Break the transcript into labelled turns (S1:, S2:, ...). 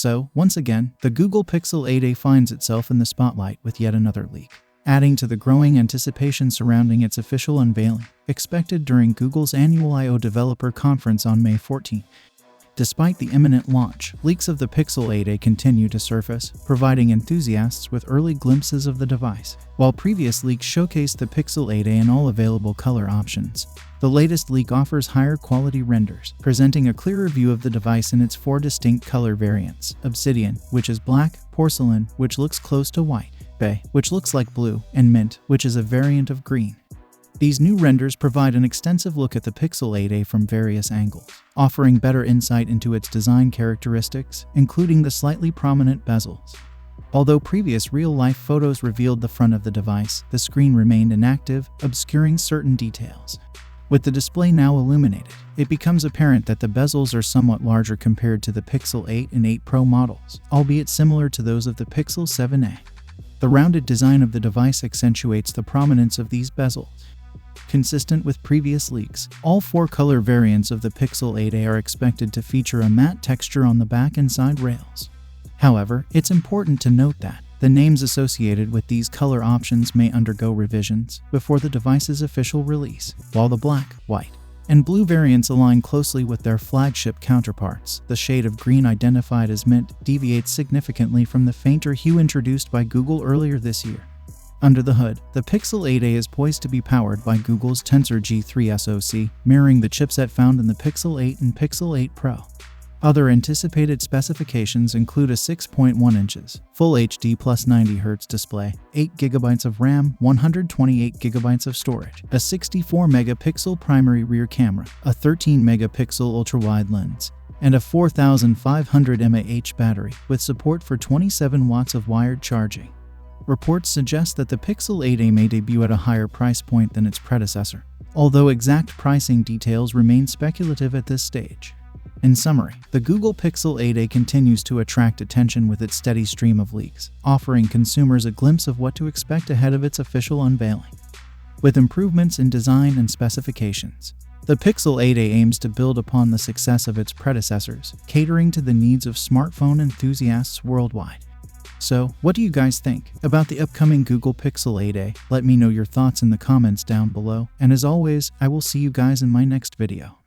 S1: So, once again, the Google Pixel 8a finds itself in the spotlight with yet another leak, adding to the growing anticipation surrounding its official unveiling, expected during Google's annual I/O Developer Conference on May 14. Despite the imminent launch, leaks of the Pixel 8a continue to surface, providing enthusiasts with early glimpses of the device. While previous leaks showcased the Pixel 8a in all available color options, the latest leak offers higher quality renders, presenting a clearer view of the device in its 4 distinct color variants: Obsidian, which is black; Porcelain, which looks close to white; Bay, which looks like blue; and Mint, which is a variant of green. These new renders provide an extensive look at the Pixel 8a from various angles, offering better insight into its design characteristics, including the slightly prominent bezels. Although previous real-life photos revealed the front of the device, the screen remained inactive, obscuring certain details. With the display now illuminated, it becomes apparent that the bezels are somewhat larger compared to the Pixel 8 and 8 Pro models, albeit similar to those of the Pixel 7a. The rounded design of the device accentuates the prominence of these bezels. Consistent with previous leaks, all 4 color variants of the Pixel 8a are expected to feature a matte texture on the back and side rails. However, it's important to note that the names associated with these color options may undergo revisions before the device's official release. While the black, white, and blue variants align closely with their flagship counterparts, the shade of green identified as Mint deviates significantly from the fainter hue introduced by Google earlier this year. Under the hood, the Pixel 8a is poised to be powered by Google's Tensor G3 SoC, mirroring the chipset found in the Pixel 8 and Pixel 8 Pro. Other anticipated specifications include a 6.1 inches, Full HD plus 90Hz display, 8GB of RAM, 128GB of storage, a 64-megapixel primary rear camera, a 13-megapixel ultra-wide lens, and a 4500 mAh battery with support for 27 watts of wired charging. Reports suggest that the Pixel 8a may debut at a higher price point than its predecessor, although exact pricing details remain speculative at this stage. In summary, the Google Pixel 8a continues to attract attention with its steady stream of leaks, offering consumers a glimpse of what to expect ahead of its official unveiling. With improvements in design and specifications, the Pixel 8a aims to build upon the success of its predecessors, catering to the needs of smartphone enthusiasts worldwide. So, what do you guys think about the upcoming Google Pixel 8a? Let me know your thoughts in the comments down below, and as always, I will see you guys in my next video.